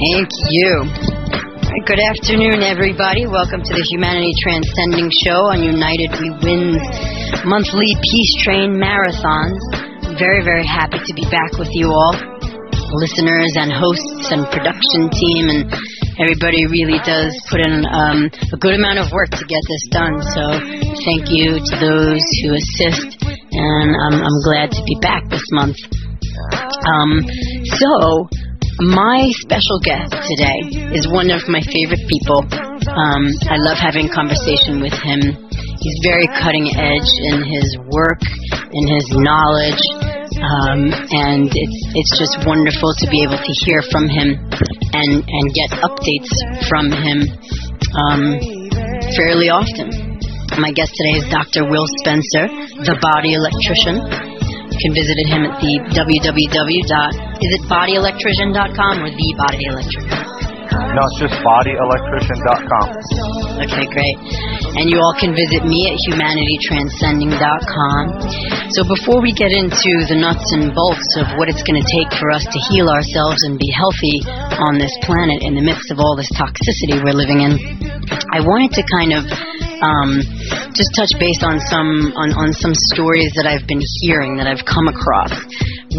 Thank you. Good afternoon, everybody. Welcome to the Humanity Transcending Show on United We Win's monthly Peace Train Marathon. Very, very happy to be back with you all, listeners and hosts and production team, and everybody really does put in a good amount of work to get this done. So thank you to those who assist, and I'm glad to be back this month. So my special guest today is one of my favorite people. I love having conversation with him. He's very cutting edge in his work, in his knowledge, and it's just wonderful to be able to hear from him and get updates from him fairly often. My guest today is Dr. Wil Spencer, the Body Electrician. You can visit him at the www.bodyelectrician.com or thebodyelectrician? No, it's just bodyelectrician.com. Okay, great. And you all can visit me at humanitytranscending.com. So before we get into the nuts and bolts of what it's going to take for us to heal ourselves and be healthy on this planet in the midst of all this toxicity we're living in, I wanted to kind of just touch base on some stories that I've been hearing, that I've come across.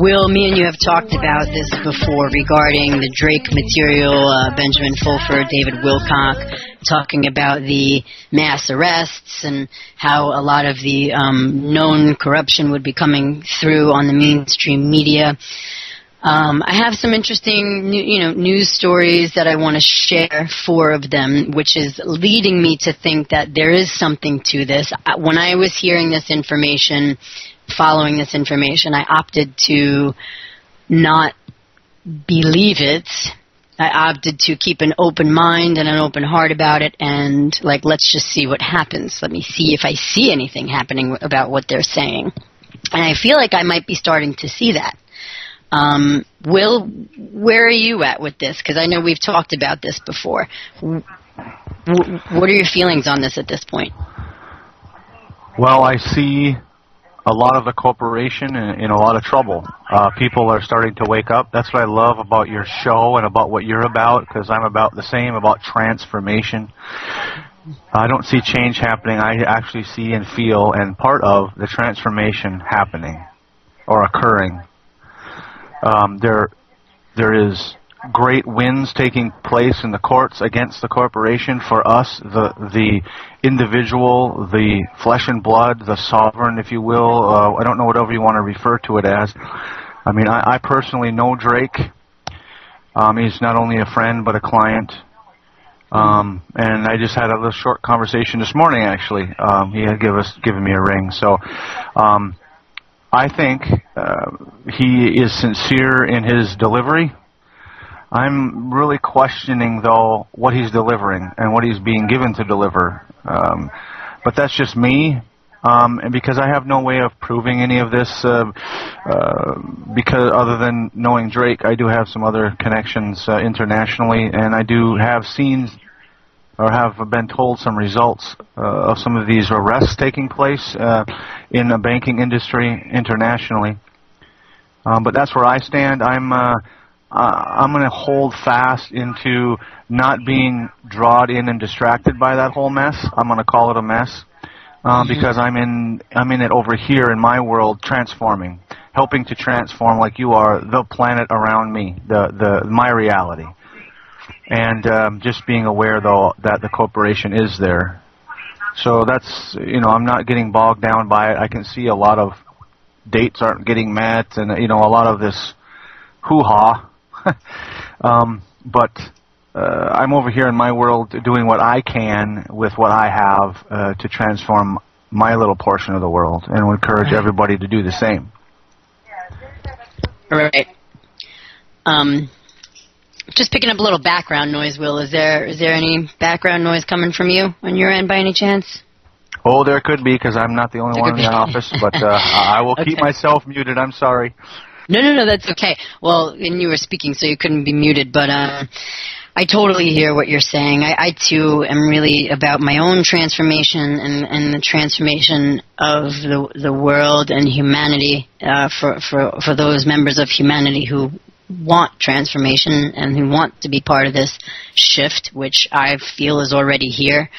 Wil, me and you have talked about this before regarding the Drake material, Benjamin Fulford, David Wilcock, talking about the mass arrests and how a lot of the known corruption would be coming through on the mainstream media. I have some interesting, news stories that I want to share, 4 of them, which is leading me to think that there is something to this. When I was hearing this information, following this information, I opted to not believe it. I opted to keep an open mind and an open heart about it, and let's just see what happens. Let me see if I see anything happening about what they're saying. And I feel like I might be starting to see that. Wil, where are you at with this? Because I know we've talked about this before. What are your feelings on this at this point? Well, I see a lot of the corporation in a lot of trouble. People are starting to wake up. That's what I love about your show and about what you're about, because I'm about the same, about transformation. I don't see change happening. I actually see and feel and part of the transformation happening or occurring. There is great wins taking place in the courts against the corporation for us, the individual, the flesh and blood, the sovereign, if you will. I don't know whatever you want to refer to it as. I mean, I personally know Drake. He's not only a friend but a client. And I just had a little short conversation this morning, actually. He had given me a ring. So I think he is sincere in his delivery. I'm really questioning, though, what he's delivering and what he's being given to deliver. But that's just me, and because I have no way of proving any of this, because other than knowing Drake, I do have some other connections internationally, and I do have seen or have been told some results of some of these arrests taking place in the banking industry internationally. But that's where I stand. I'm going to hold fast into not being drawn in and distracted by that whole mess. I'm going to call it a mess because I'm in it over here in my world, transforming, helping to transform, like you are, the planet around me, my reality. And just being aware, though, that the corporation is there. So that's, I'm not getting bogged down by it. I can see a lot of dates aren't getting met and, a lot of this hoo-ha. But I'm over here in my world doing what I can with what I have to transform my little portion of the world, and would encourage everybody to do the same. All right. Just picking up a little background noise, Wil. Is there any background noise coming from you on your end by any chance? Oh, there could be, because I'm not the only one in the office, but I will keep myself muted. I'm sorry. No, that's okay. Well, and you were speaking, so you couldn't be muted, but I totally hear what you're saying. I too, am really about my own transformation and the transformation of the world and humanity for those members of humanity who want transformation and who want to be part of this shift, which I feel is already here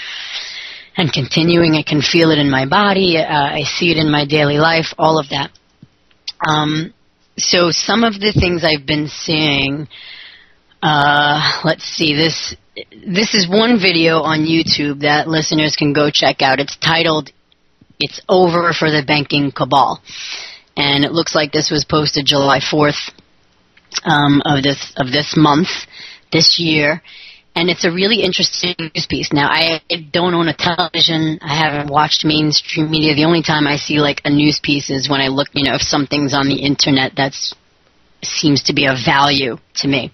and continuing. I can feel it in my body. I see it in my daily life, all of that. So some of the things I've been seeing, let's see, this is one video on YouTube that listeners can go check out. It's titled, "It's Over for the Banking Cabal." And it looks like this was posted July 4th of this month, this year. And it's a really interesting news piece. Now, I don't own a television. I haven't watched mainstream media. The only time I see like a news piece is when I look, if something's on the internet that seems to be of value to me.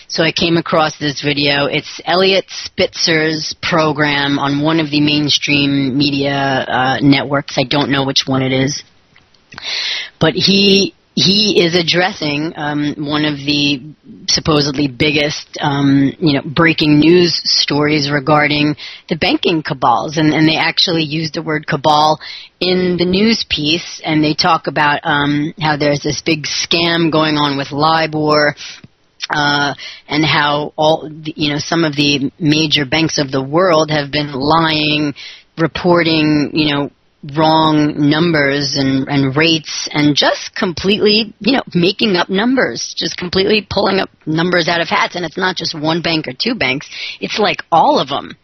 So I came across this video. It's Wil Spencer's program on one of the mainstream media networks. I don't know which one it is. But he is addressing one of the supposedly biggest, breaking news stories regarding the banking cabals. And they actually used the word cabal in the news piece, and they talk about how there's this big scam going on with LIBOR, and how some of the major banks of the world have been lying, reporting, wrong numbers and rates, and just completely, making up numbers, just completely pulling up numbers out of hats. And it's not just one bank or two banks, it's like all of them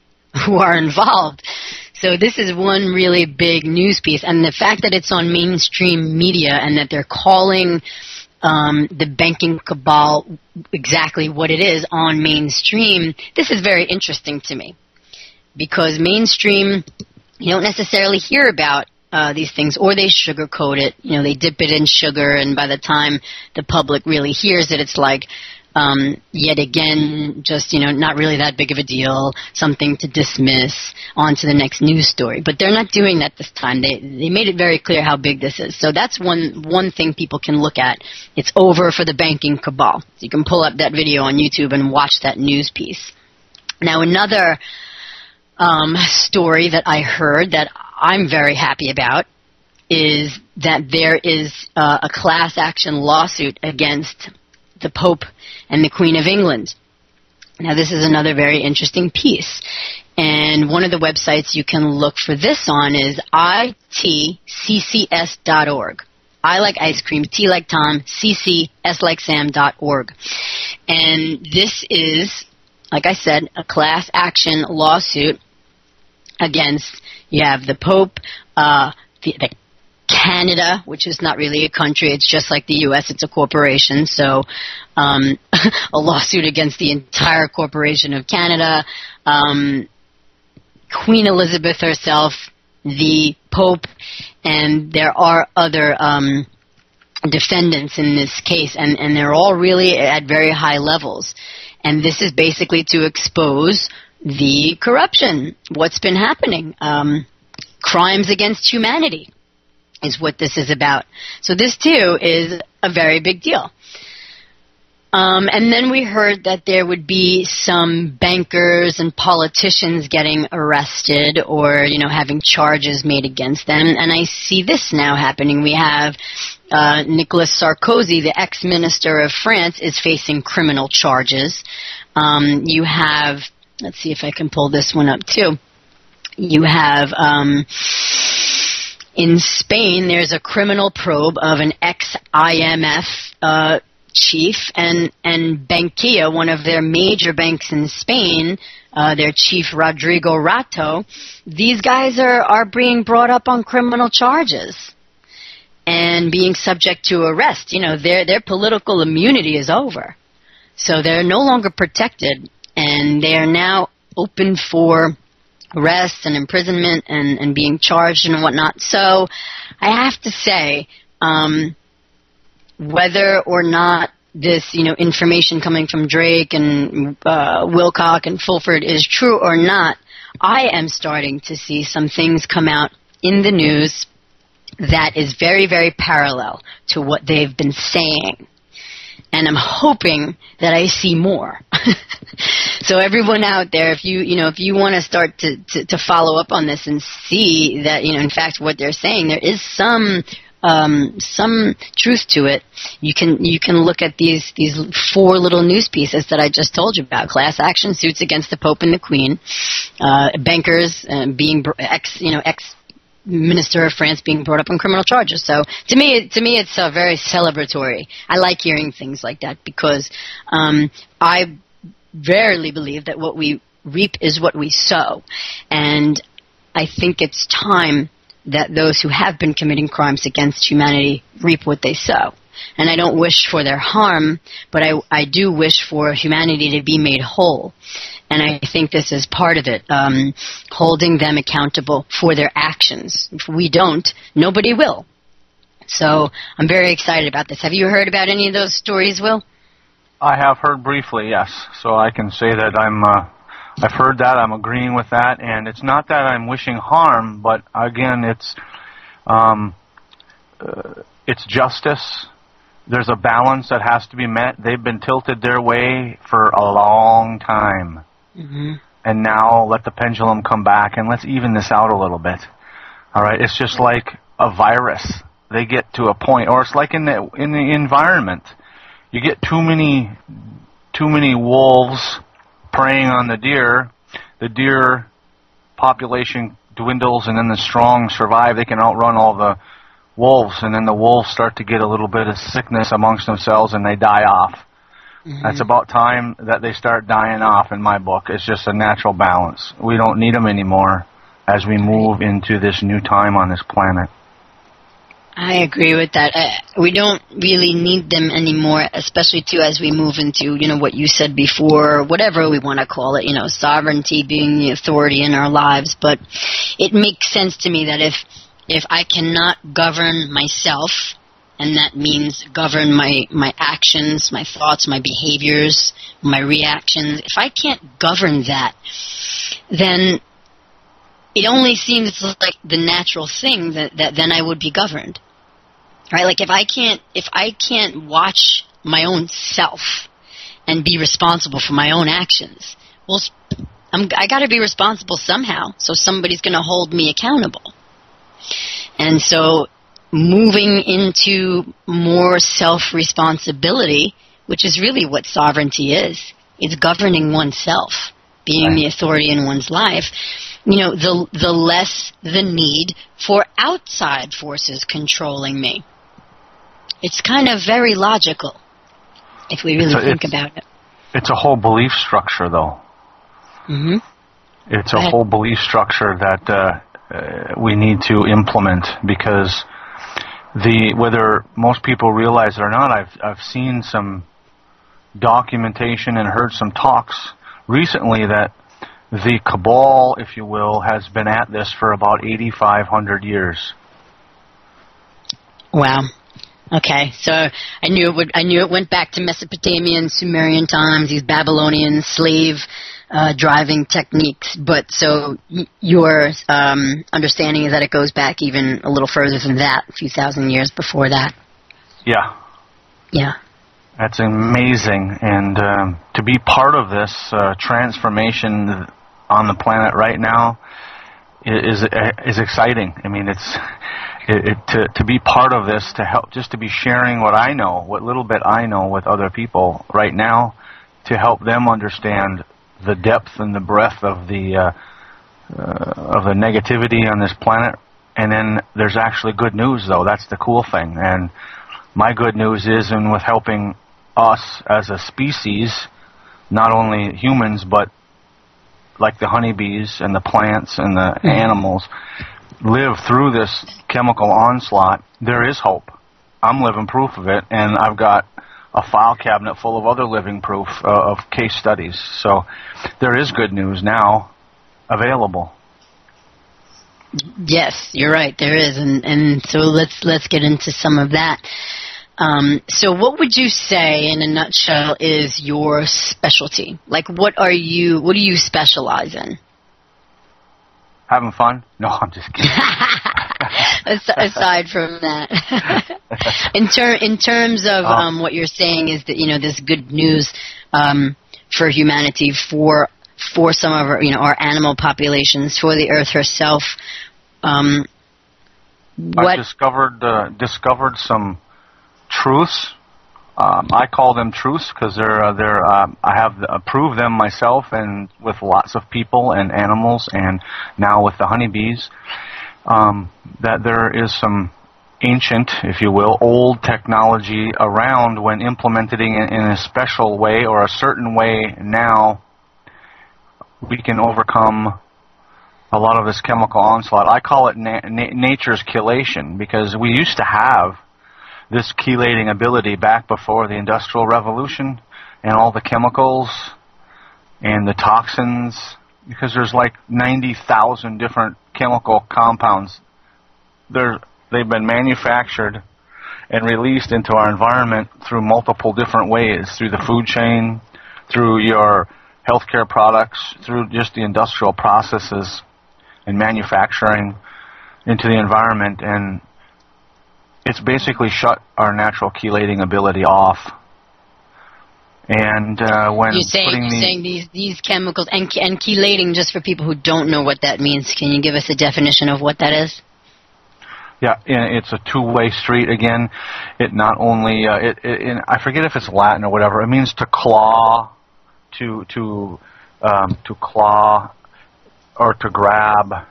who are involved. So this is one really big news piece, and the fact that it's on mainstream media and that they're calling the banking cabal exactly what it is on mainstream, this is very interesting to me, because mainstream, you don't necessarily hear about these things, or they sugarcoat it. They dip it in sugar, and by the time the public really hears it, it's like, yet again, just, not really that big of a deal, something to dismiss, on to the next news story. But they're not doing that this time. They made it very clear how big this is. So that's one thing people can look at. It's over for the banking cabal. So you can pull up that video on YouTube and watch that news piece. Now, another story that I heard that I'm very happy about is that there is a class action lawsuit against the Pope and the Queen of England. Now, this is another very interesting piece, and one of the websites you can look for this on is itccs.org. I like ice cream, T like Tom, CC, S like Sam.org. And this is, like I said, a class action lawsuit against, you have the Pope, the Canada, which is not really a country, it's just like the U.S., it's a corporation, so a lawsuit against the entire corporation of Canada, Queen Elizabeth herself, the Pope, and there are other defendants in this case, and they're all really at very high levels. And this is basically to expose the corruption, what's been happening, crimes against humanity is what this is about. So this, too, is a very big deal. And then we heard that there would be some bankers and politicians getting arrested or, having charges made against them. And I see this now happening. We have Nicolas Sarkozy, the ex-minister of France, is facing criminal charges. You have, let's see if I can pull this one up, too. You have, in Spain, there's a criminal probe of an ex-IMF chief, and Bankia, one of their major banks in Spain, their chief Rodrigo Rato, these guys are being brought up on criminal charges and being subject to arrest. Their political immunity is over. So they're no longer protected, and they are now open for arrest and imprisonment and being charged and whatnot. So I have to say, whether or not this, information coming from Drake and Wilcock and Fulford is true or not, I am starting to see some things come out in the news that is very, very parallel to what they've been saying. And I'm hoping that I see more. So everyone out there, if you want to start to follow up on this and see that, in fact, what they're saying, there is some some truth to it, you can look at these 4 little news pieces that I just told you about: class action suits against the Pope and the Queen, bankers being ex Minister of France being brought up on criminal charges. So to me, it's very celebratory. I like hearing things like that because I verily believe that what we reap is what we sow, and I think it's time that those who have been committing crimes against humanity reap what they sow. And I don't wish for their harm, but I do wish for humanity to be made whole. And I think this is part of it, holding them accountable for their actions. If we don't, nobody will. So I'm very excited about this. Have you heard about any of those stories, Will? I have heard briefly, yes. So I can say that I've heard that, I'm agreeing with that, and it's not that I'm wishing harm, but again, it's justice. There's a balance that has to be met. They've been tilted their way for a long time. Mm-hmm. And now let the pendulum come back and let's even this out a little bit. All right, it's just like a virus. They get to a point, or it's like in the environment. You get too many wolves preying on the deer population dwindles, and then the strong survive. They can outrun all the wolves, and then the wolves start to get a little bit of sickness amongst themselves, and they die off. Mm-hmm. That's about time that they start dying off, in my book. It's just a natural balance. We don't need them anymore as we move into this new time on this planet. I agree with that. We don't really need them anymore, especially too as we move into, what you said before, whatever we want to call it, sovereignty being the authority in our lives. But it makes sense to me that if I cannot govern myself, and that means govern my actions, my thoughts, my behaviors, my reactions, if I can't govern that, then it only seems like the natural thing that then I would be governed. Right? Like if I can't watch my own self and be responsible for my own actions, well, I got to be responsible somehow. So somebody's going to hold me accountable. And so moving into more self-responsibility, which is really what sovereignty is, it's governing oneself, being the authority in one's life. The less the need for outside forces controlling me. It's kind of very logical, if we really think about it. It's a whole belief structure, though. Mm-hmm. It's a whole belief structure that we need to implement, because whether most people realize it or not, I've seen some documentation and heard some talks recently that the cabal, if you will, has been at this for about 8,500 years. Wow. Okay, so I knew it went back to Mesopotamian, Sumerian times, these Babylonian slave driving techniques. But so your understanding is that it goes back even a little further than that, a few thousand years before that. Yeah. Yeah. That's amazing, and to be part of this transformation on the planet right now is exciting. I mean, to be part of this, to help, just to be sharing what I know, what little bit I know with other people right now, to help them understand the depth and the breadth of the negativity on this planet. And then there's actually good news, though. That's the cool thing. And my good news is, and with helping us as a species, not only humans, but like the honeybees and the plants and the animals, live through this chemical onslaught, there is hope. I'm living proof of it, and I've got a file cabinet full of other living proof of case studies. So there is good news now available. Yes, you're right, there is, and so let's get into some of that. So what would you say, in a nutshell, is your specialty? Like, what do you specialize in? Having fun? No, I'm just kidding. Aside from that, in terms of what you're saying is that this good news for humanity, for some of our our animal populations, for the Earth herself. I've discovered some truths. I call them truths because I have proved them myself, and with lots of people and animals, and now with the honeybees, that there is some ancient, if you will, old technology around when implemented in a special way or a certain way. Now we can overcome a lot of this chemical onslaught. I call it nature's chelation, because we used to have this chelating ability back before the Industrial Revolution and all the chemicals and the toxins, because there's like 90,000 different chemical compounds. They've been manufactured and released into our environment through multiple different ways, through the food chain, through your healthcare products, through just the industrial processes and manufacturing into the environment, and it's basically shut our natural chelating ability off. And when you're saying these chemicals and chelating, just for people who don't know what that means, can you give us a definition of what that is? Yeah, it's a two-way street. Again, it not only I forget if it's Latin or whatever. It means to claw, to claw, or to grab,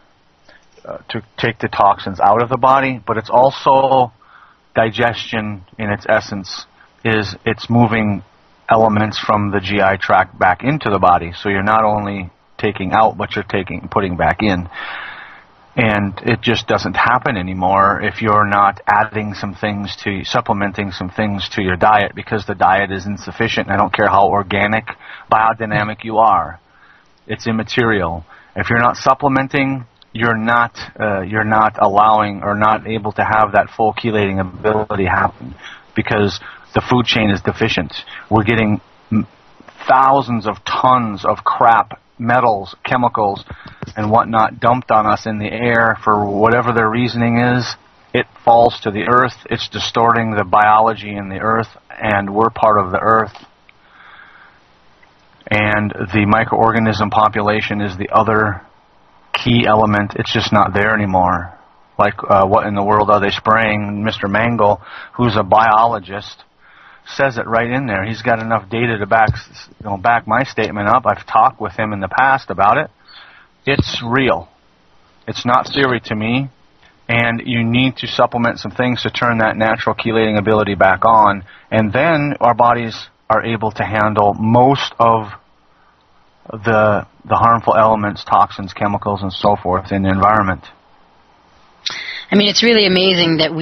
to take the toxins out of the body. But it's also digestion in its essence. It's moving elements from the GI tract back into the body. So you're not only taking out, but you're putting back in. And it just doesn't happen anymore if you're not adding some things supplementing some things to your diet, because the diet is insufficient. I don't care how organic, biodynamic you are. It's immaterial. If you're not supplementing, you're not allowing or not able to have that full chelating ability happen, because the food chain is deficient. We're getting thousands of tons of crap, metals, chemicals, and whatnot dumped on us in the air for whatever their reasoning is. It falls to the earth. It's distorting the biology in the earth, and we're part of the earth. And the microorganism population is the other key element. It's just not there anymore. Like, what in the world are they spraying? Mr. Mangle, who's a biologist, says it right in there. He's got enough data to back my statement up. I've talked with him in the past about it. It's real. It's not theory to me. And you need to supplement some things to turn that natural chelating ability back on. And then our bodies are able to handle most of the harmful elements, toxins, chemicals, and so forth in the environment. I mean, it's really amazing that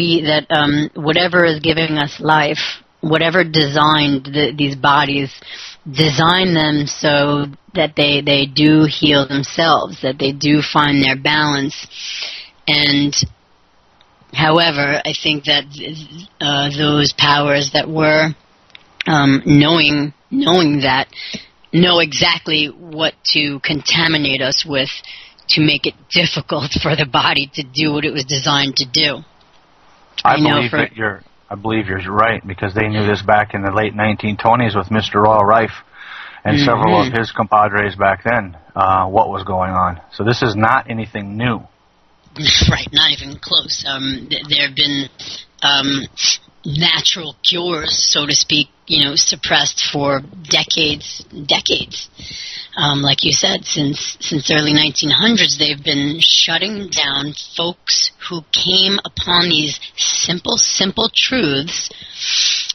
whatever is giving us life, whatever designed these bodies, design them so that they do heal themselves, that they do find their balance. And however, I think that those powers that were knowing that, know exactly what to contaminate us with to make it difficult for the body to do what it was designed to do. I believe you're right, because they knew this back in the late 1920s with Mr. Royal Rife and several of his compadres back then, what was going on. So this is not anything new. Right, not even close. There have been natural cures, so to speak, suppressed for decades. Like you said, since early 1900s, they've been shutting down folks who came upon these simple truths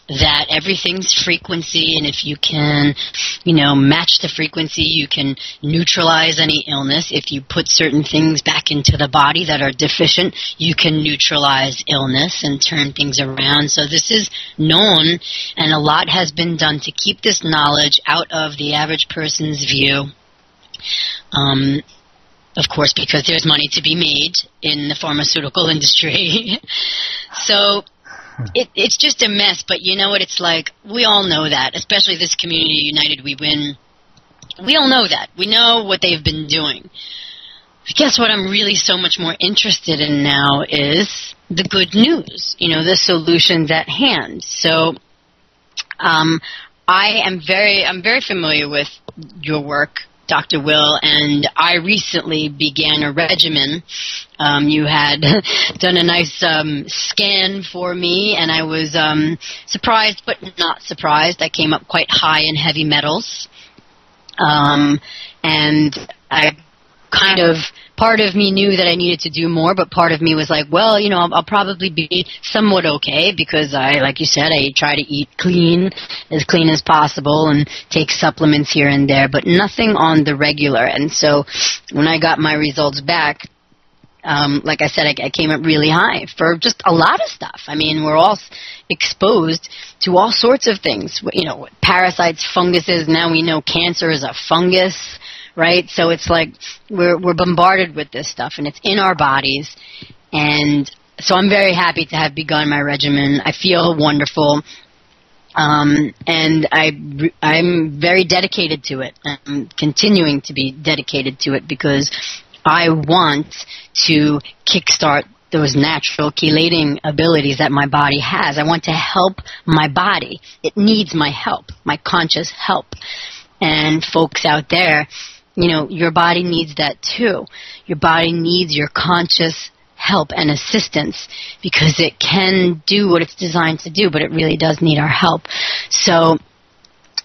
that everything's frequency, and if you can, match the frequency, you can neutralize any illness. If you put certain things back into the body that are deficient, you can neutralize illness and turn things around. So this is known, and a lot has been done to keep this knowledge out of the average person's view. Of course, because there's money to be made in the pharmaceutical industry. So it's just a mess, but you know what it's like? We all know that, especially this community, United We Win. We all know that. We know what they've been doing. I guess what I'm really so much more interested in now is the good news, the solutions at hand. So I'm very familiar with your work, Dr. Wil, and I recently began a regimen. You had done a nice scan for me, and I was surprised but not surprised. I came up quite high in heavy metals. And I kind of, part of me knew that I needed to do more, but part of me was like, well, you know, I'll probably be somewhat okay because like you said, I try to eat clean as possible and take supplements here and there, but nothing on the regular. And so when I got my results back, like I said, I came up really high for just a lot of stuff. I mean, we're all exposed to all sorts of things, you know, parasites, funguses. Now we know cancer is a fungus, right? So it's like we're bombarded with this stuff, and it's in our bodies. And so I'm very happy to have begun my regimen. I feel wonderful. And I'm very dedicated to it. I'm continuing to be dedicated to it because I want to kickstart those natural chelating abilities that my body has. I want to help my body. It needs my help, my conscious help. And folks out there, you know, your body needs that too. Your body needs your conscious help and assistance because it can do what it's designed to do, but it really does need our help. So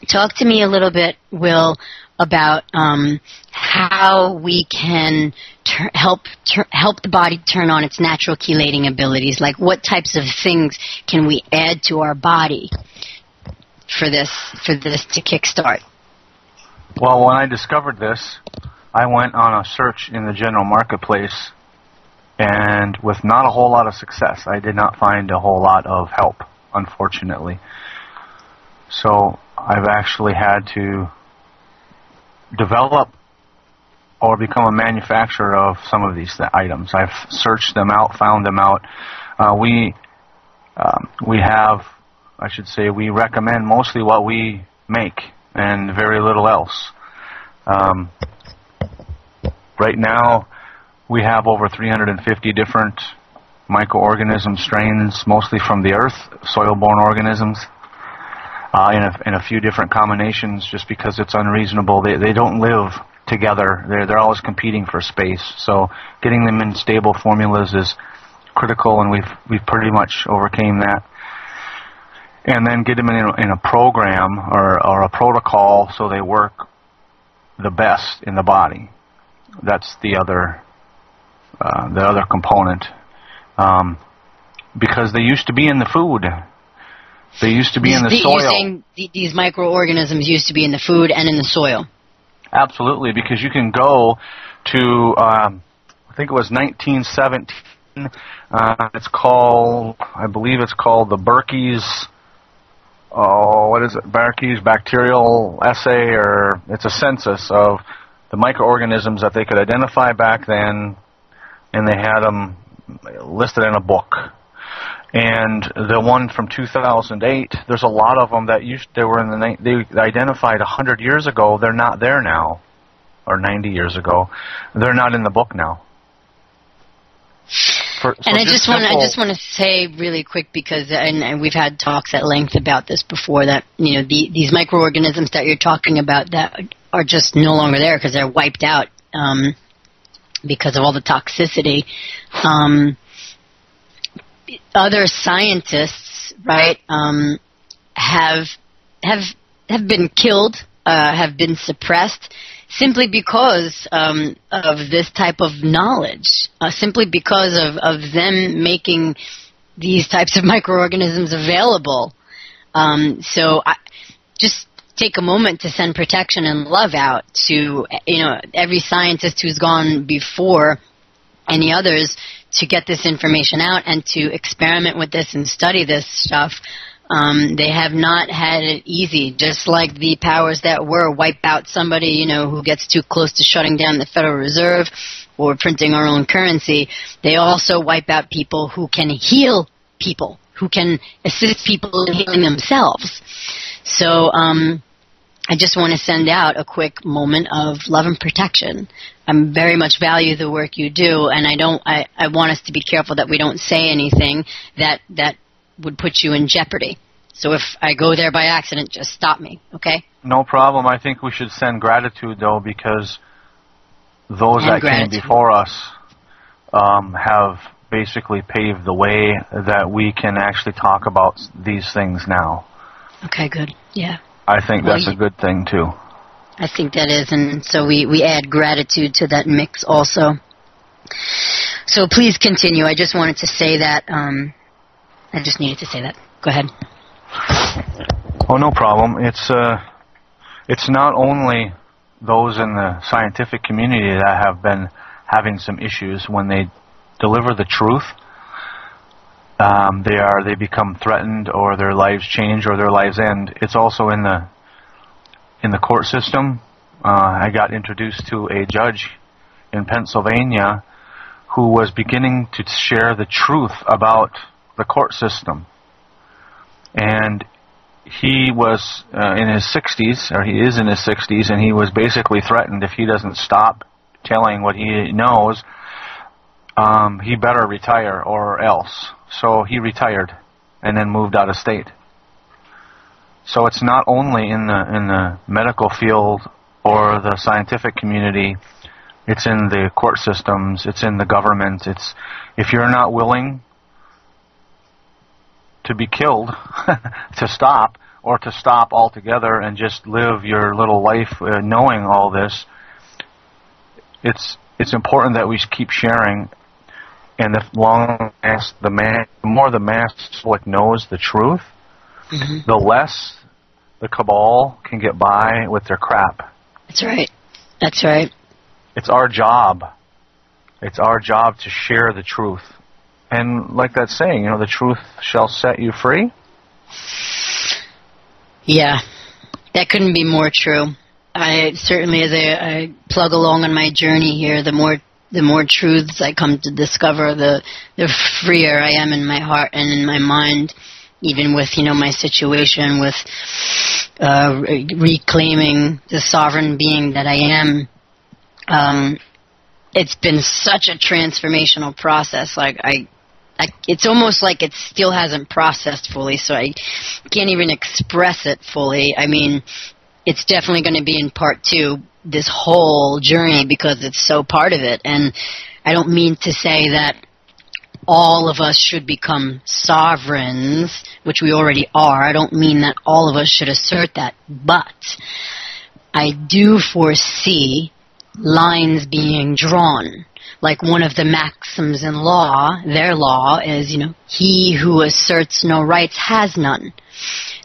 talk to me a little bit, Wil, about how we can help the body turn on its natural chelating abilities. Like, what types of things can we add to our body for this to kickstart? Well, when I discovered this, I went on a search in the general marketplace, and with not a whole lot of success. I did not find a whole lot of help, unfortunately. So I've actually had to develop or become a manufacturer of some of these items. I've searched them out, found them out. We have, I should say, we recommend mostly what we make and very little else. Right now, we have over 350 different microorganism strains, mostly from the earth, soil-borne organisms. In a few different combinations, just because it's unreasonable. They don't live together. They're always competing for space. So getting them in stable formulas is critical, and we've pretty much overcame that. And then get them in a program or a protocol so they work the best in the body. That's the other component. Because they used to be in the food. They used to be in the soil. You're saying these microorganisms used to be in the food and in the soil? Absolutely, because you can go to, I think it was 1917, I believe it's called the Berkey's, Berkey's bacterial essay, or it's a census of the microorganisms that they could identify back then, and they had them listed in a book. And the one from 2008, there's a lot of them that they identified 100 years ago. They're not there now, or 90 years ago. They're not in the book now. And I just want to say really quick, because and we've had talks at length about this before, that you know these microorganisms that you're talking about that are just no longer there because they're wiped out because of all the toxicity. Other scientists, right, have been killed, have been suppressed, simply because of this type of knowledge, simply because of them making these types of microorganisms available. So just take a moment to send protection and love out to every scientist who's gone before, any others, to get this information out and to experiment with this and study this stuff. They have not had it easy, just like the powers that were wipe out somebody, who gets too close to shutting down the Federal Reserve or printing our own currency. They also wipe out people who can heal people, who can assist people in healing themselves. So I just want to send out a quick moment of love and protection. I very much value the work you do, and I want us to be careful that we don't say anything that would put you in jeopardy. So if I go there by accident, just stop me, okay? No problem. I think we should send gratitude, though, because those that came before us have basically paved the way that we can actually talk about these things now. Okay, good. Yeah. I think that's a good thing, too. I think that is, and so we add gratitude to that mix also. So please continue. I just wanted to say that. I just needed to say that. Go ahead. Oh, no problem. It's not only those in the scientific community that have been having some issues when they deliver the truth. They become threatened, or their lives change, or their lives end. It's also in the court system. I got introduced to a judge in Pennsylvania who was beginning to share the truth about the court system. And he was in his 60s, or he is in his 60s, and he was basically threatened if he doesn't stop telling what he knows, he better retire or else. So he retired and then moved out of state. So it's not only in the medical field or the scientific community, it's in the court systems, it's in the government. It's if you're not willing to be killed to stop, or to stop altogether and just live your little life knowing all this, it's important that we keep sharing. And the more the mass public knows the truth, the less the cabal can get by with their crap. That's right. That's right. It's our job. It's our job to share the truth. And like that saying, the truth shall set you free. Yeah, that couldn't be more true. I certainly, as I plug along on my journey here, the more truths I come to discover, the freer I am in my heart and in my mind, even with, my situation with reclaiming the sovereign being that I am. It's been such a transformational process. It's almost like it still hasn't processed fully, so I can't even express it fully. I mean, it's definitely going to be in part 2, this whole journey, because it's so part of it. And I don't mean to say that all of us should become sovereigns, which we already are. I don't mean that all of us should assert that. But I do foresee lines being drawn. Like one of the maxims in law, their law is, he who asserts no rights has none.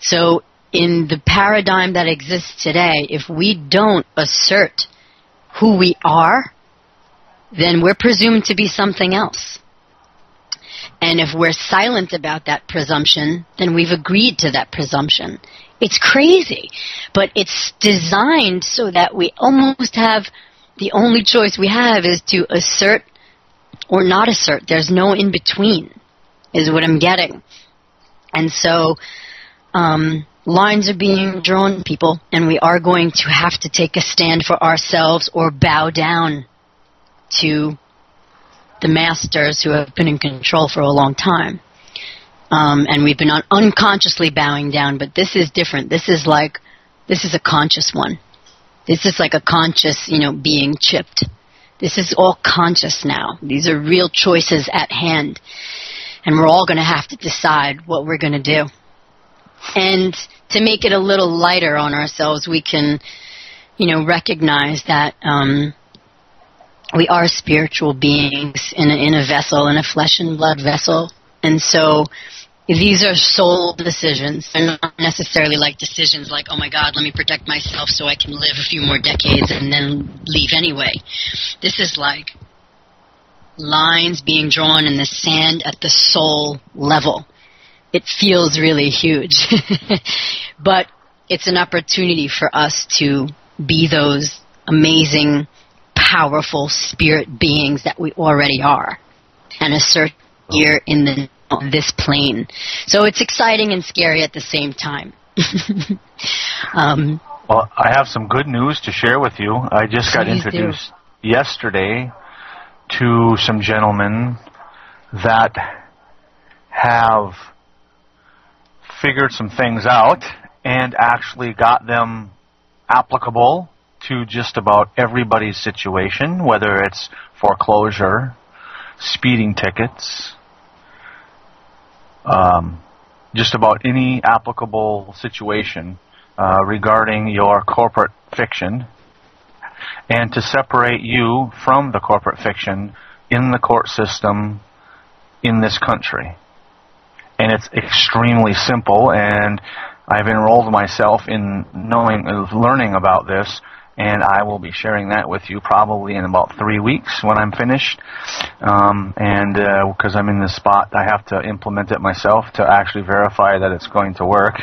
So in the paradigm that exists today, if we don't assert who we are, then we're presumed to be something else. And if we're silent about that presumption, then we've agreed to that presumption. It's crazy, but it's designed so that we almost have, the only choice we have is to assert or not assert. There's no in between, is what I'm getting. And so lines are being drawn, people, and we are going to have to take a stand for ourselves or bow down to the masters who have been in control for a long time. And we've been unconsciously bowing down, but this is different. This is a conscious one. This is like a conscious, being chipped. This is all conscious now. These are real choices at hand. And we're all going to have to decide what we're going to do. And to make it a little lighter on ourselves, we can, recognize that we are spiritual beings in a vessel, in a flesh and blood vessel. And so these are soul decisions. They're not necessarily like decisions like, oh my God, let me protect myself so I can live a few more decades and then leave anyway. This is like lines being drawn in the sand at the soul level. It feels really huge. But it's an opportunity for us to be those amazing, powerful spirit beings that we already are and assert here in this plane. So it's exciting and scary at the same time. Well, I have some good news to share with you. I just got introduced yesterday to some gentlemen that have figured some things out and actually got them applicable to just about everybody's situation, whether it's foreclosure, speeding tickets, just about any applicable situation regarding your corporate fiction, and to separate you from the corporate fiction in the court system in this country. And it's extremely simple, and I've enrolled myself in learning about this, and I will be sharing that with you probably in about 3 weeks when I'm finished. Because I'm in this spot, I have to implement it myself to actually verify that it's going to work.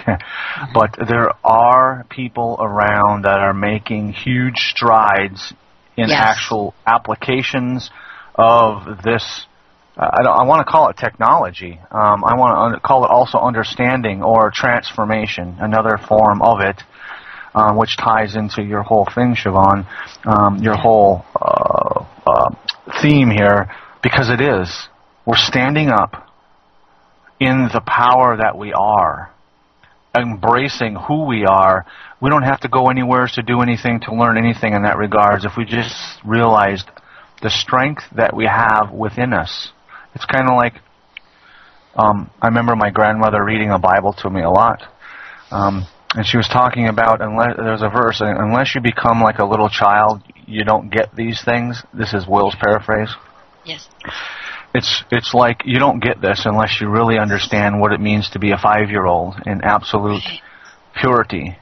But there are people around that are making huge strides in actual applications of this. I want to call it technology. I want to call it also understanding or transformation, another form of it, which ties into your whole thing, Siobhan, your whole theme here, because it is. We're standing up in the power that we are, embracing who we are. We don't have to go anywhere to do anything, to learn anything in that regards. If we just realized the strength that we have within us. It's kind of like, I remember my grandmother reading a Bible to me a lot, and she was talking about, there's a verse, unless you become like a little child, you don't get these things. This is Wil's paraphrase. Yes. It's like you don't get this unless you really understand what it means to be a 5-year-old in absolute purity.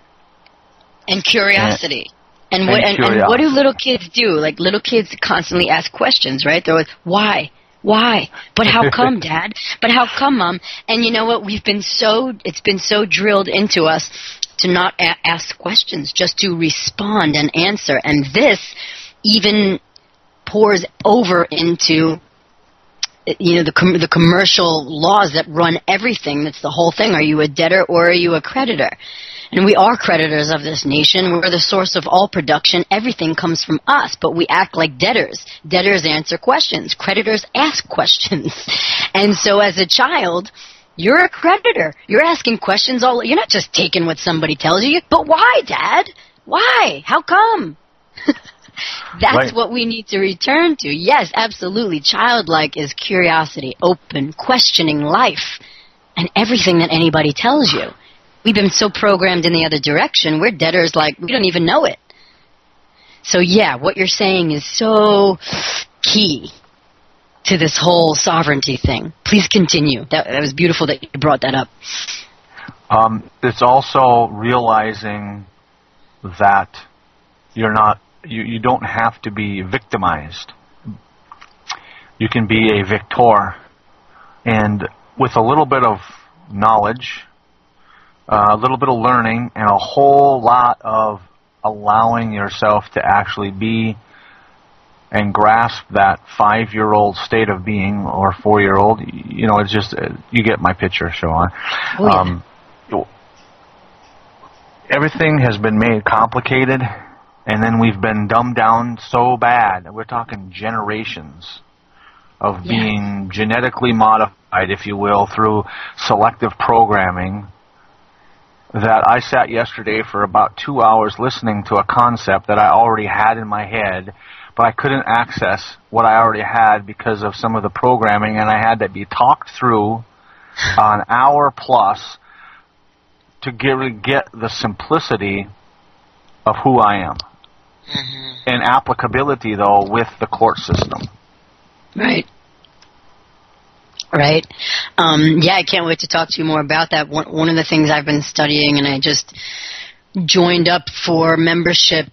And curiosity. And what do little kids do? Like, little kids constantly ask questions, right? They're like, why? Why? But how come, Dad? But how come, Mom? And you know what? It's been so drilled into us to not ask questions, just to respond and answer. And this even pours over into, the commercial laws that run everything. That's the whole thing. Are you a debtor or are you a creditor? And we are creditors of this nation. We're the source of all production. Everything comes from us, but we act like debtors. Debtors answer questions. Creditors ask questions. And so as a child, you're a creditor. You're asking questions. You're not just taking what somebody tells you. But why, Dad? Why? How come? That's right. What we need to return to. Yes, absolutely. Childlike is curiosity, open, questioning life, and everything that anybody tells you. We've been so programmed in the other direction, we're debtors like we don't even know it. So yeah, what you're saying is so key to this whole sovereignty thing. Please continue. That was beautiful that you brought that up. It's also realizing that you don't have to be victimized. You can be a victor. And with a little bit of knowledge, a little bit of learning, and a whole lot of allowing yourself to actually be and grasp that 5-year-old state of being, or 4-year-old, it's just, you get my picture, Siobhan. Oh, yeah. Everything has been made complicated, and then we've been dumbed down so bad. We're talking generations of being genetically modified, if you will, through selective programming, that I sat yesterday for about 2 hours listening to a concept that I already had in my head, but I couldn't access what I already had because of some of the programming, and I had to be talked through an hour plus to get the simplicity of who I am. Mm-hmm. And applicability, though, with the court system. Right. Right. I can't wait to talk to you more about that. One of the things I've been studying, and I just joined up for membership,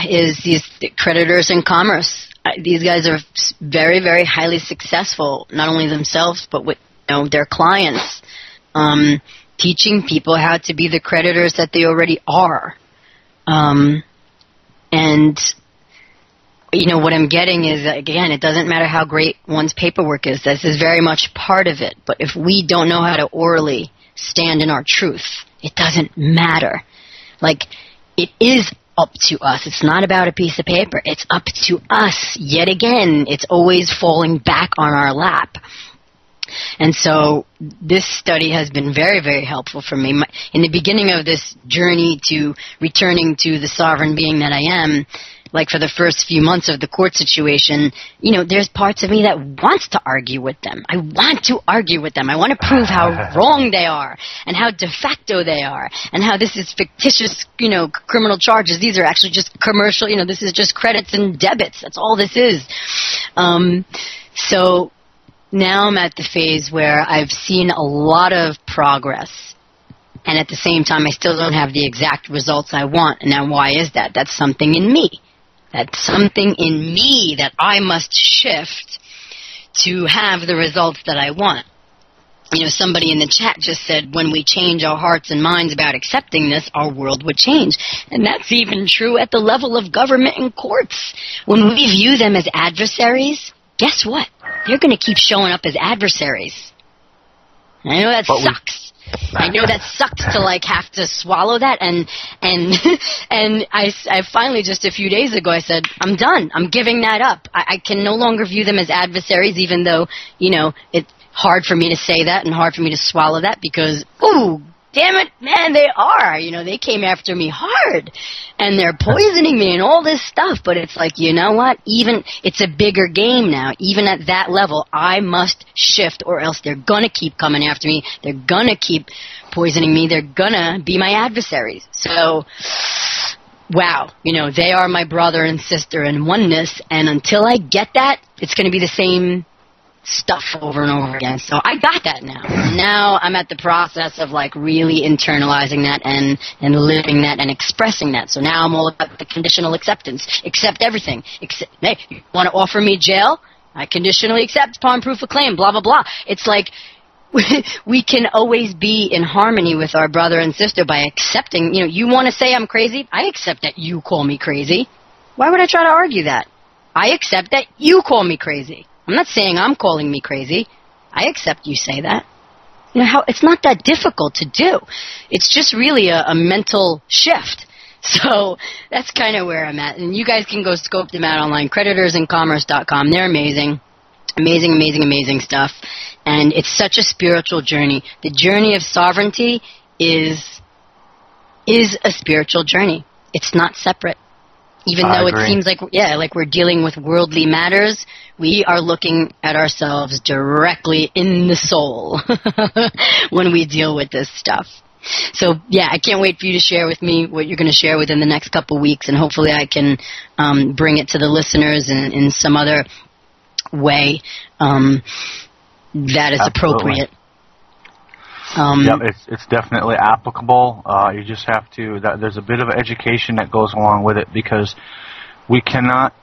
is these creditors in commerce. These guys are very, very highly successful, not only themselves, but with their clients, teaching people how to be the creditors that they already are. And what I'm getting is, again, it doesn't matter how great one's paperwork is. This is very much part of it. But if we don't know how to orally stand in our truth, it doesn't matter. Like, it is up to us. It's not about a piece of paper. It's up to us. Yet again, it's always falling back on our lap. And so this study has been very, very helpful for me. In the beginning of this journey to returning to the sovereign being that I am, like for the first few months of the court situation, there's parts of me that wants to argue with them. I want to argue with them. I want to prove how wrong they are and how de facto they are and how this is fictitious, criminal charges. These are actually just commercial, this is just credits and debits. That's all this is. So now I'm at the phase where I've seen a lot of progress. And at the same time, I still don't have the exact results I want. And now why is that? That's something in me. That's something in me that I must shift to have the results that I want. Somebody in the chat just said, when we change our hearts and minds about accepting this, our world would change. And that's even true at the level of government and courts. When we view them as adversaries, guess what? They're going to keep showing up as adversaries. I know that sucks. I know that sucks to have to swallow that, and I finally just a few days ago I said, I'm done. I'm giving that up. I can no longer view them as adversaries, even though it's hard for me to say that and hard for me to swallow that because damn it, man, they are. They came after me hard, and they're poisoning me and all this stuff. But it's like, you know what? Even it's a bigger game now. Even at that level, I must shift, or else they're gonna keep coming after me. They're gonna keep poisoning me. They're gonna be my adversaries. So, wow, they are my brother and sister in oneness. And until I get that, it's gonna be the same stuff over and over again. So I got that now. Now I'm at the process of really internalizing that and living that and expressing that. So now I'm all about the conditional acceptance. Accept everything. Hey, you want to offer me jail? I conditionally accept upon proof of claim, blah, blah, blah. It's like we can always be in harmony with our brother and sister by accepting, you want to say I'm crazy? I accept that you call me crazy. Why would I try to argue that? I accept that you call me crazy. I'm not saying I'm calling me crazy. I accept you say that. It's not that difficult to do. It's just really a mental shift. So that's kind of where I'm at. And you guys can go scope them out online, creditorsandcommerce.com. They're amazing. Amazing, amazing, amazing stuff. And it's such a spiritual journey. The journey of sovereignty is a spiritual journey. It's not separate. Even though it seems like we're dealing with worldly matters, we are looking at ourselves directly in the soul when we deal with this stuff. So, I can't wait for you to share with me what you're going to share within the next couple weeks, and hopefully I can bring it to the listeners in some other way that is appropriate. It's definitely applicable. You just have to, there's a bit of education that goes along with it because we cannot,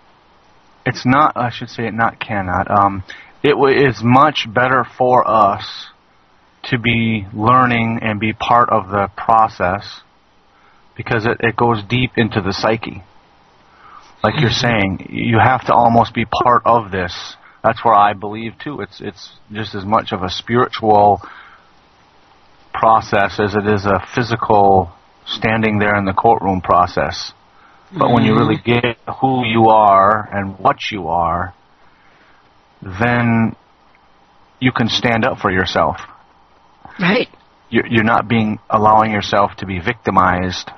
it is much better for us to be learning and be part of the process because it goes deep into the psyche. Like you're saying, you have to almost be part of this. That's where I believe too. It's just as much of a spiritual process as it is a physical standing there in the courtroom process. But when you really get who you are and what you are, then you can stand up for yourself. Right. You're not allowing yourself to be victimized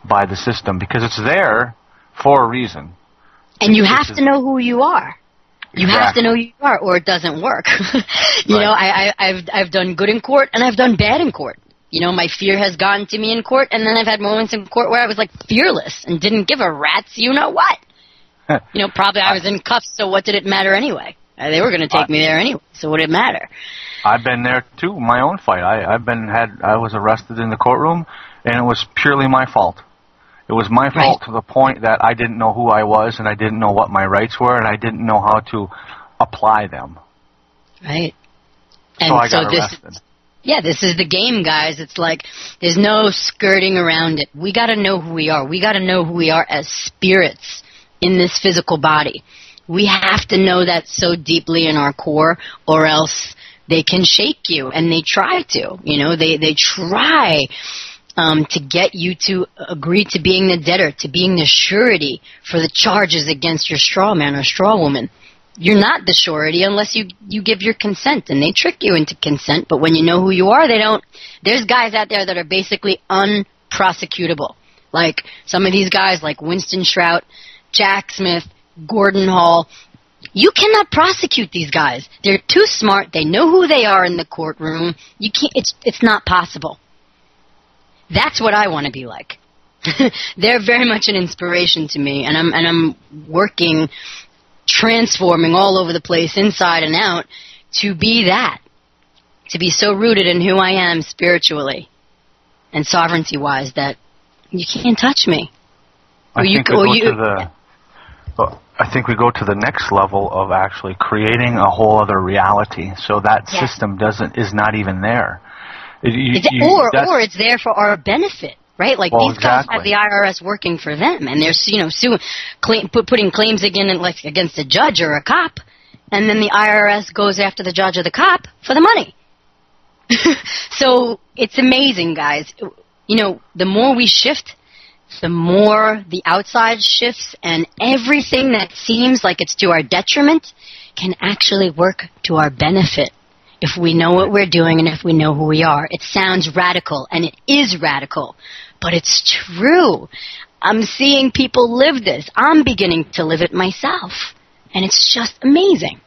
by the system because it's there for a reason. And you have to know who you are. You have to know who you are, or it doesn't work. I've done good in court, and I've done bad in court. My fear has gotten to me in court, and then I've had moments in court where I was fearless and didn't give a rat's what. Probably I was in cuffs, so what did it matter anyway? They were going to take me there anyway, so what did it matter? I've been there too. My own fight. I was arrested in the courtroom, and it was purely my fault. It was my fault to the point that I didn't know who I was, and I didn't know what my rights were, and I didn't know how to apply them. Right. And so I got arrested. This is the game, guys. It's like there's no skirting around it. We got to know who we are. We got to know who we are as spirits in this physical body. We have to know that so deeply in our core, or else they can shake you, and they try to. They try to get you to agree to being the debtor, to being the surety for the charges against your straw man or straw woman. you're not the surety unless you give your consent, and they trick you into consent. But when you know who you are, they don't. There's guys out there that are basically unprosecutable. Like some of these guys, like Winston Shrout, Jack Smith, Gordon Hall. You cannot prosecute these guys. They're too smart. They know who they are in the courtroom. You can't. It's not possible. That's what I want to be like. They're very much an inspiration to me, and I'm working, transforming all over the place, inside and out, to be that, to be so rooted in who I am spiritually and sovereignty-wise that you can't touch me. I think we go to the next level of actually creating a whole other reality, so that system is not even there. Or it's there for our benefit. Right, like these guys have the IRS working for them, and they're putting claims against a judge or a cop, and then the IRS goes after the judge or the cop for the money. So it's amazing, guys. The more we shift, the more the outside shifts, and everything that seems like it's to our detriment can actually work to our benefit. If we know what we're doing and if we know who we are. It sounds radical, and it is radical, but it's true. I'm seeing people live this. I'm beginning to live it myself, and it's just amazing.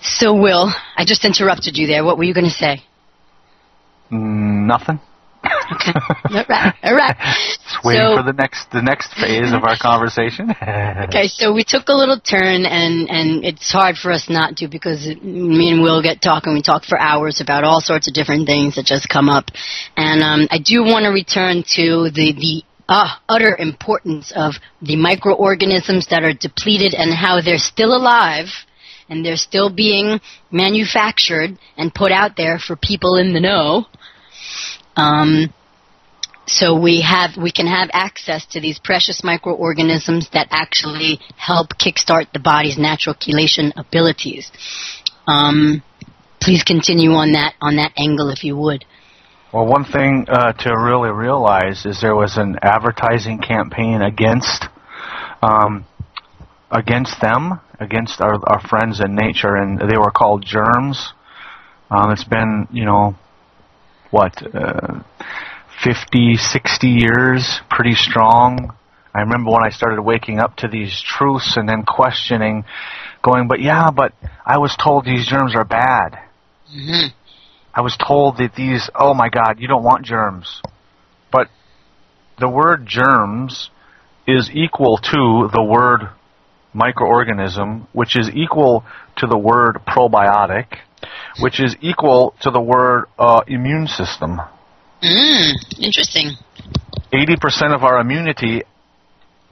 So, Wil, I just interrupted you there. What were you going to say? Nothing. Okay. All right. Just waiting for the next phase of our conversation. Okay, so we took a little turn, and it's hard for us not to, because me and Wil get talking. We talk for hours about all sorts of different things that just come up. And I do want to return to the utter importance of the microorganisms that are depleted and how they're still alive, and they're still being manufactured and put out there for people in the know. So we can have access to these precious microorganisms that actually help kickstart the body's natural chelation abilities. Please continue on that angle, if you would. Well, one thing to really realize is there was an advertising campaign against them, against our friends in nature, and they were called germs. It's been, 50, 60 years, pretty strong. I remember when I started waking up to these truths and then questioning, going, but I was told these germs are bad. Mm-hmm. I was told that oh my God, you don't want germs. But the word germs is equal to the word microorganism, which is equal to the word probiotic, which is equal to the word immune system. Interesting. 80% of our immunity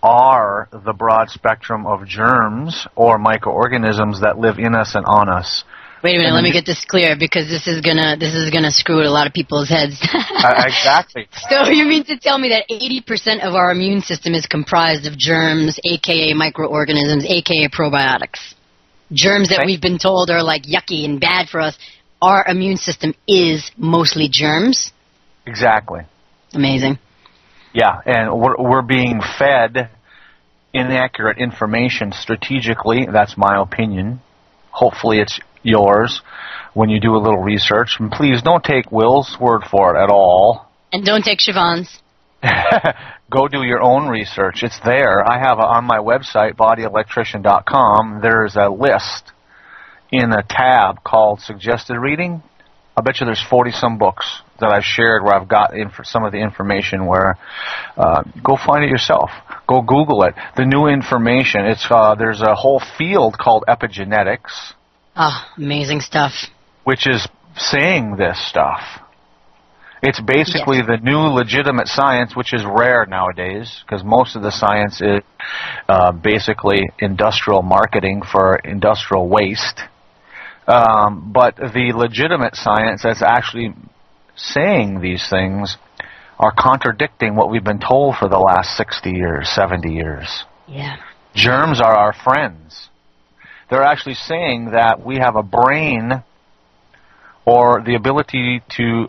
are the broad spectrum of germs or microorganisms that live in us and on us. Wait a minute, let me get this clear, because this is gonna screw with a lot of people's heads. Exactly. So you mean to tell me that 80% of our immune system is comprised of germs, aka microorganisms, aka probiotics? Germs that we've been told are like yucky and bad for us. Our immune system is mostly germs? Exactly. Amazing. Yeah, and we're being fed inaccurate information strategically. That's my opinion. Hopefully it's yours when you do a little research. And please don't take Wil's word for it at all. And don't take Siobhan's. Go do your own research. It's there. I have on my website, bodyelectrician.com, there's a list in a tab called Suggested Reading. I bet you there's 40-some books that I've shared where I've got some of the information where go find it yourself. Go Google it. The new information, there's a whole field called epigenetics. Oh, amazing stuff. Which is saying this stuff. It's basically the new legitimate science, which is rare nowadays, because most of the science is basically industrial marketing for industrial waste. But the legitimate science that's actually saying these things are contradicting what we've been told for the last 60 years, 70 years. Yeah. Germs are our friends. They're actually saying that we have a brain or the ability to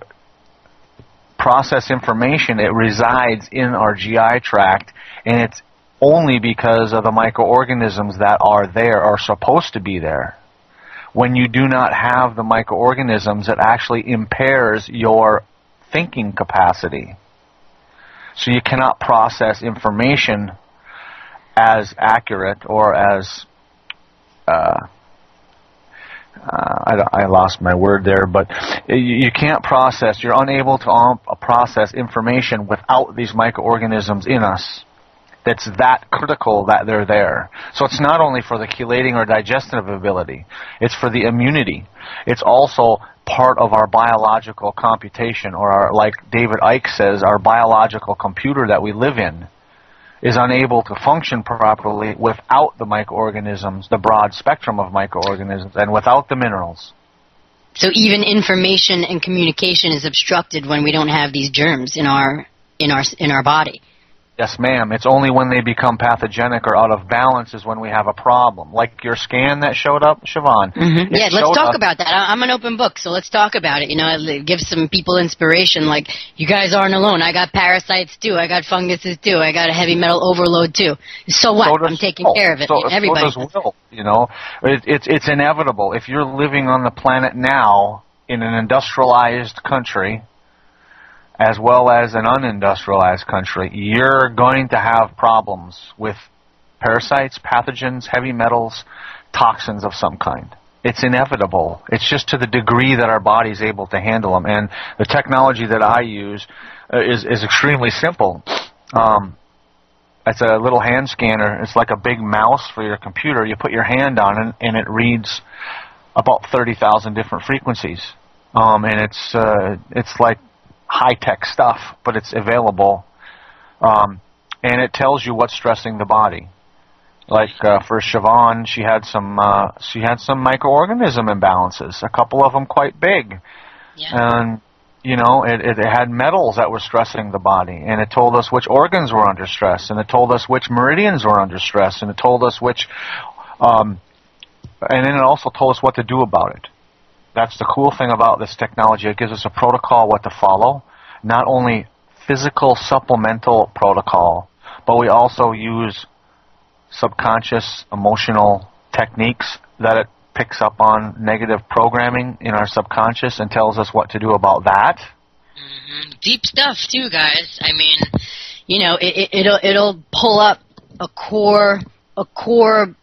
process information. It resides in our GI tract, and it's only because of the microorganisms that are there, are supposed to be there. When you do not have the microorganisms, it actually impairs your thinking capacity. So you cannot process information as accurate or as I lost my word there, but you can't process, you're unable to process information without these microorganisms in us. That's that critical that they're there. So it's not only for the chelating or digestive ability, it's for the immunity. It's also part of our biological computation, or our, like David Icke says, our biological computer that we live in is unable to function properly without the microorganisms, the broad spectrum of microorganisms, and without the minerals. So even information and communication is obstructed when we don't have these germs in our body. Yes, ma'am. It's only when they become pathogenic or out of balance is when we have a problem. Like your scan that showed up, Siobhan. Mm-hmm. Yeah, let's talk about that. I'm an open book, so let's talk about it. You know, it gives some people inspiration, like, you guys aren't alone. I got parasites, too. I got funguses, too. I got a heavy metal overload, too. So what? I'm taking care of it. Everybody so does Will, you know. It's inevitable. If you're living on the planet now in an industrialized country, as well as an unindustrialized country, you're going to have problems with parasites, pathogens, heavy metals, toxins of some kind. It's inevitable. It's just to the degree that our body's able to handle them. And the technology that I use is extremely simple. It's a little hand scanner. It's like a big mouse for your computer. You put your hand on it, and it reads about 30,000 different frequencies. And it's like high-tech stuff, but it's available, and it tells you what's stressing the body. Like for Siobhan, she had some microorganism imbalances, a couple of them quite big, and you know it had metals that were stressing the body, and it told us which organs were under stress, and it told us which meridians were under stress, and it told us which, and then it also told us what to do about it. That's the cool thing about this technology. It gives us a protocol what to follow. Not only physical supplemental protocol, but we also use subconscious emotional techniques that it picks up on negative programming in our subconscious and tells us what to do about that. Mm-hmm. Deep stuff too, guys. I mean, you know, it'll pull up a core,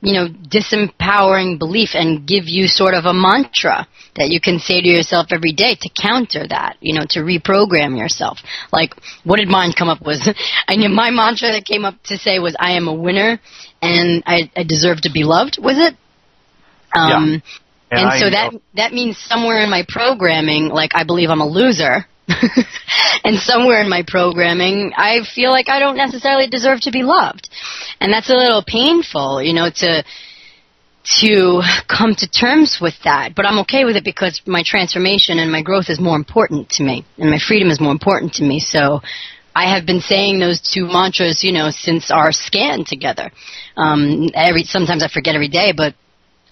you know, disempowering belief and give you sort of a mantra that you can say to yourself every day to counter that, you know, to reprogram yourself. Like, what did mine come up with? I mean, my mantra that came up to say was, I am a winner and I deserve to be loved, was it? Yeah. And so that means somewhere in my programming, like, I believe I'm a loser. And somewhere in my programming, I feel like I don't necessarily deserve to be loved. And that's a little painful, you know, to come to terms with that. But I'm okay with it because my transformation and my growth is more important to me, and my freedom is more important to me. So I have been saying those two mantras, you know, since our scan together. Sometimes I forget every day, but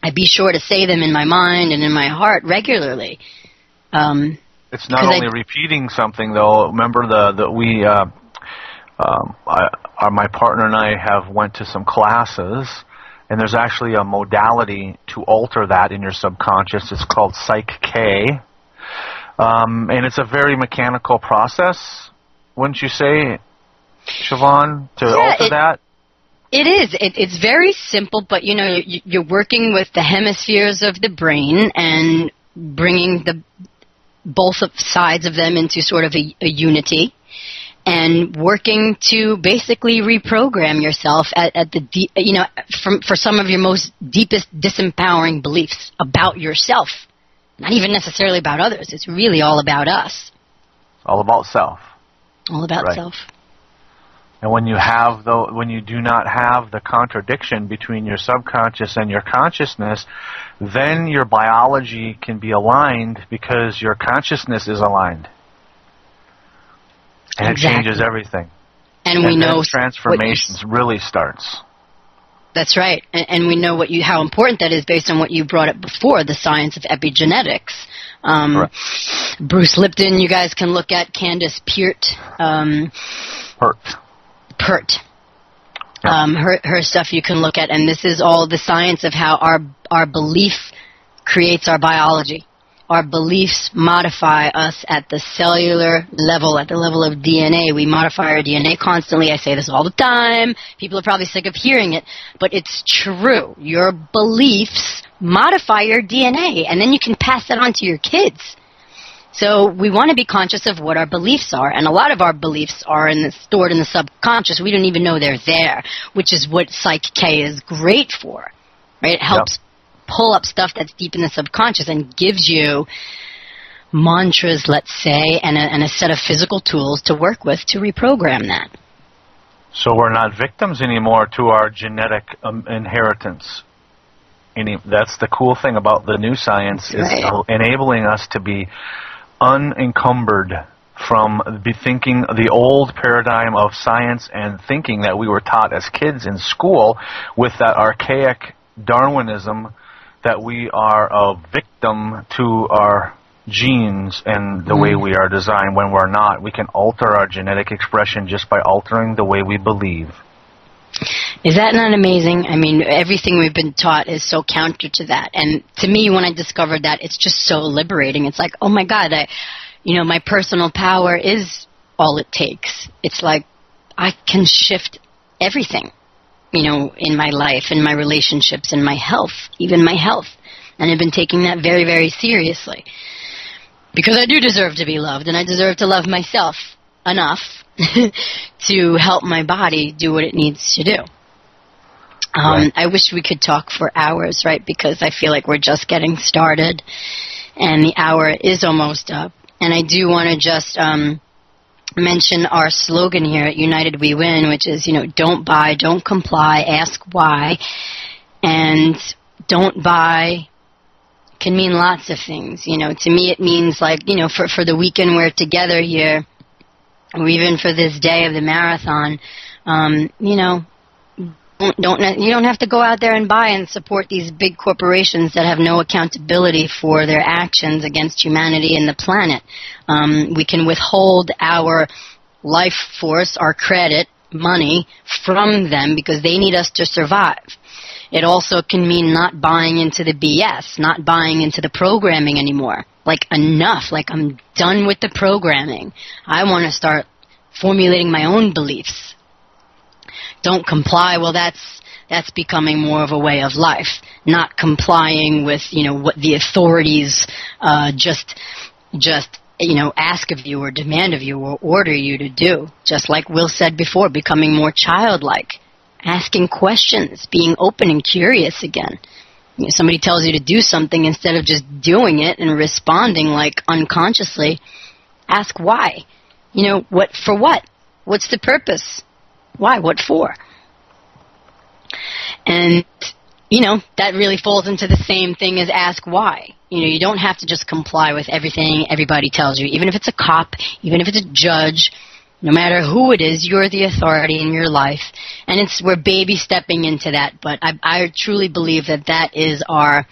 I be sure to say them in my mind and in my heart regularly. It's not only repeating something, though. Remember my partner and I have went to some classes, and there's actually a modality to alter that in your subconscious. It's called Psych K, and it's a very mechanical process, wouldn't you say, Siobhan, to alter that? It is. It's very simple, but you know, you're working with the hemispheres of the brain and bringing both sides of them into sort of a unity, and working to basically reprogram yourself at the you know, for some of your most deepest disempowering beliefs about yourself. Not even necessarily about others. It's really all about us. All about self. All about self. And when you do not have the contradiction between your subconscious and your consciousness, then your biology can be aligned because your consciousness is aligned. And it changes everything. And we know transformations really starts. That's right. And we know how important that is based on what you brought up before, the science of epigenetics. Bruce Lipton, you guys can look at Candace Peart. Pert. Pert. Her stuff you can look at, and this is all the science of how our belief creates our biology. Our beliefs modify us at the cellular level, at the level of DNA. We modify our DNA constantly. I say this all the time. People are probably sick of hearing it, but it's true. Your beliefs modify your DNA, and then you can pass that on to your kids. So we want to be conscious of what our beliefs are, and a lot of our beliefs are stored in the subconscious. We don't even know they're there, which is what Psych K is great for, right? It helps pull up stuff that's deep in the subconscious and gives you mantras, let's say, and a set of physical tools to work with to reprogram that. So we're not victims anymore to our genetic inheritance. That's the cool thing about the new science, is enabling us to be unencumbered from thinking the old paradigm of science and thinking that we were taught as kids in school with that archaic Darwinism that we are a victim to our genes and the way we are designed, when we're not. We can alter our genetic expression just by altering the way we believe. Is that not amazing? I mean, everything we've been taught is so counter to that. And to me, when I discovered that, it's just so liberating. It's like, oh my God, my personal power is all it takes. It's like I can shift everything, in my life, in my relationships, in my health, even my health. And I've been taking that very, very seriously. Because I do deserve to be loved, and I deserve to love myself enough to help my body do what it needs to do. I wish we could talk for hours, right? Because I feel like we're just getting started, and the hour is almost up. And I do want to just mention our slogan here at United We Win, which is, don't buy, don't comply, ask why. And don't buy can mean lots of things. To me it means like, for the weekend we're together here, or even for this day of the marathon, you don't have to go out there and buy and support these big corporations that have no accountability for their actions against humanity and the planet. We can withhold our life force, our credit, money from them because they need us to survive. It also can mean not buying into the BS, not buying into the programming anymore. Like, enough. Like, I'm done with the programming. I want to start formulating my own beliefs. Don't comply. Well, that's becoming more of a way of life. Not complying with, what the authorities just ask of you or demand of you or order you to do. Just like Will said before, becoming more childlike. Asking questions, being open and curious again. Somebody tells you to do something, instead of just doing it and responding like unconsciously, ask why. What for what? What's the purpose? Why? What for? And, that really falls into the same thing as ask why. You don't have to just comply with everything everybody tells you, even if it's a cop, even if it's a judge. No matter who it is, you're the authority in your life. And we're baby stepping into that, but I truly believe that is our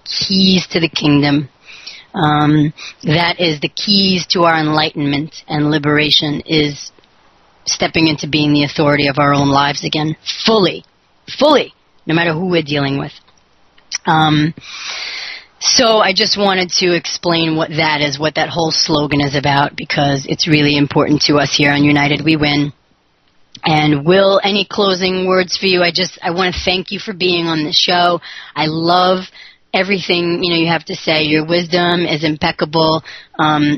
keys to the kingdom. That is the keys to our enlightenment and liberation, is stepping into being the authority of our own lives again, fully, no matter who we're dealing with. So I just wanted to explain what that is, what that whole slogan is about, because it's really important to us here on United We Win. And Will, any closing words for you? I want to thank you for being on the show. I love everything you have to say. Your wisdom is impeccable.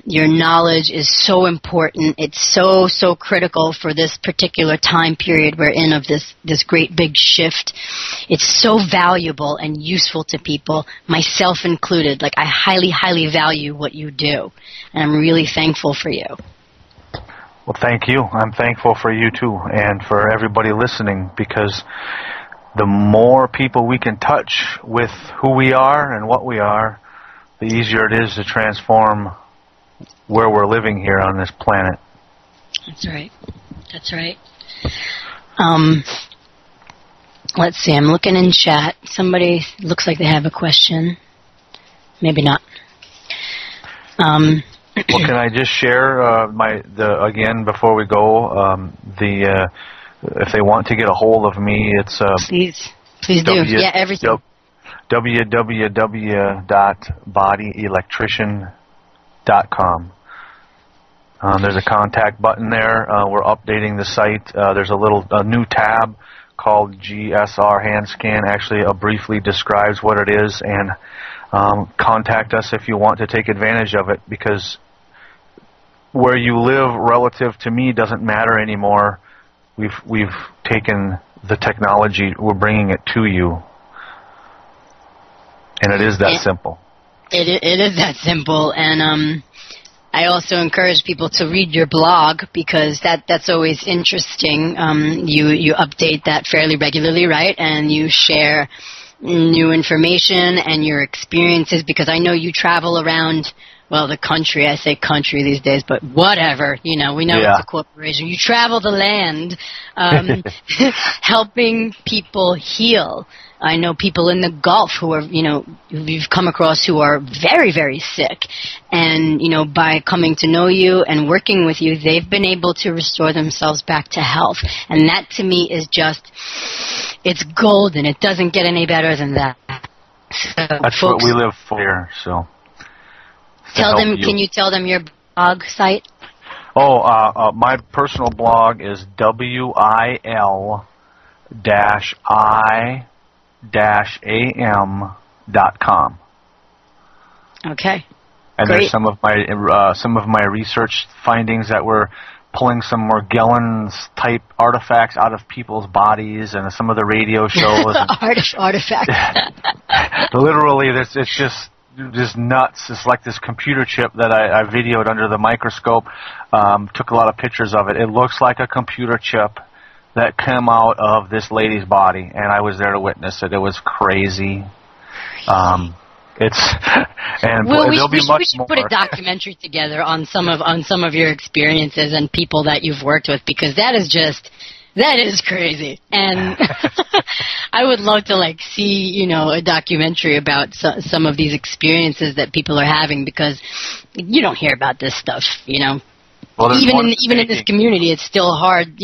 Your knowledge is so important. It's so critical for this particular time period we're in, of this great big shift. It's so valuable and useful to people, myself included. Like, I highly value what you do, and I'm really thankful for you. Well, thank you. I'm thankful for you too, and for everybody listening, because the more people we can touch with who we are and what we are, the easier it is to transform where we're living here on this planet. That's right. Let's see, I'm looking in chat. Somebody looks like they have a question. Maybe not. Well, can I just share again before we go, if they want to get a hold of me, it's please do. Yeah, everything. www.bodyelectrician.com. There's a contact button there. We're updating the site. There's a new tab called GSR Hand Scan. Actually, briefly describes what it is, and contact us if you want to take advantage of it, because where you live relative to me doesn't matter anymore. We've taken the technology, we're bringing it to you, and it is that simple. It is that simple, and I also encourage people to read your blog, because that's always interesting. You update that fairly regularly, right? And you share new information and your experiences, because I know you travel around, well, the country. I say country these days, but whatever. We know it's a corporation. You travel the land, helping people heal. I know people in the Gulf who are, who you've come across who are very, very sick. And, by coming to know you and working with you, they've been able to restore themselves back to health. And that, to me, is just, it's golden. It doesn't get any better than that. So, that's folks, what we live for here, so. Can you tell them your blog site? My personal blog is wil-am.com. Okay. And great. There's some of my research findings that we're pulling some Morgellons type artifacts out of people's bodies, and some of the radio shows. Artifacts. Literally, it's just nuts. It's like this computer chip that I videoed under the microscope. Took a lot of pictures of it. It looks like a computer chip that came out of this lady's body, and I was there to witness it. It was crazy. Well, we should put a documentary together on some of your experiences and people that you've worked with, because that is crazy. And I would love to see, a documentary about some of these experiences that people are having, because you don't hear about this stuff, Well, even in this community, it's still hard,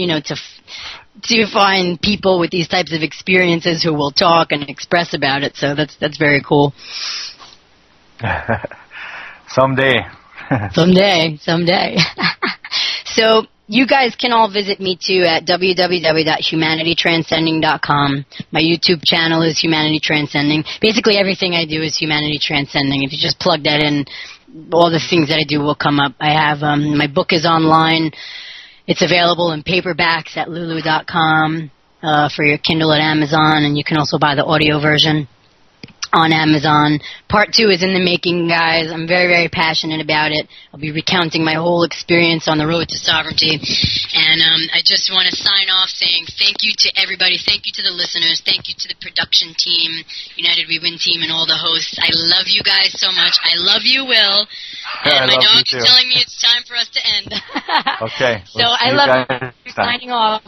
to find people with these types of experiences who will talk and express about it. So that's very cool. Someday. Someday. So you guys can all visit me too at www.humanitytranscending.com. My YouTube channel is Humanity Transcending. Basically everything I do is Humanity Transcending. If you just plug that in, all the things that I do will come up. I have my book is online. It's available in paperbacks at lulu.com, for your Kindle at Amazon, and you can also buy the audio version on Amazon. Part 2 is in the making, guys. I'm very, very passionate about it. I'll be recounting my whole experience on the road to sovereignty. And I just want to sign off saying thank you to everybody. Thank you to the listeners. Thank you to the production team, United We Win team, and all the hosts. I love you guys so much. I love you, Will. And my dog is telling me it's time for us to end. Okay. So I love you. Signing off.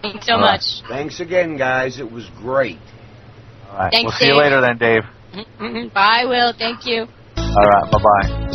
Thanks so much. Thanks again, guys. It was great. All right. Thanks, we'll see you later then, Dave. Bye, Will. Thank you. All right. Bye-bye.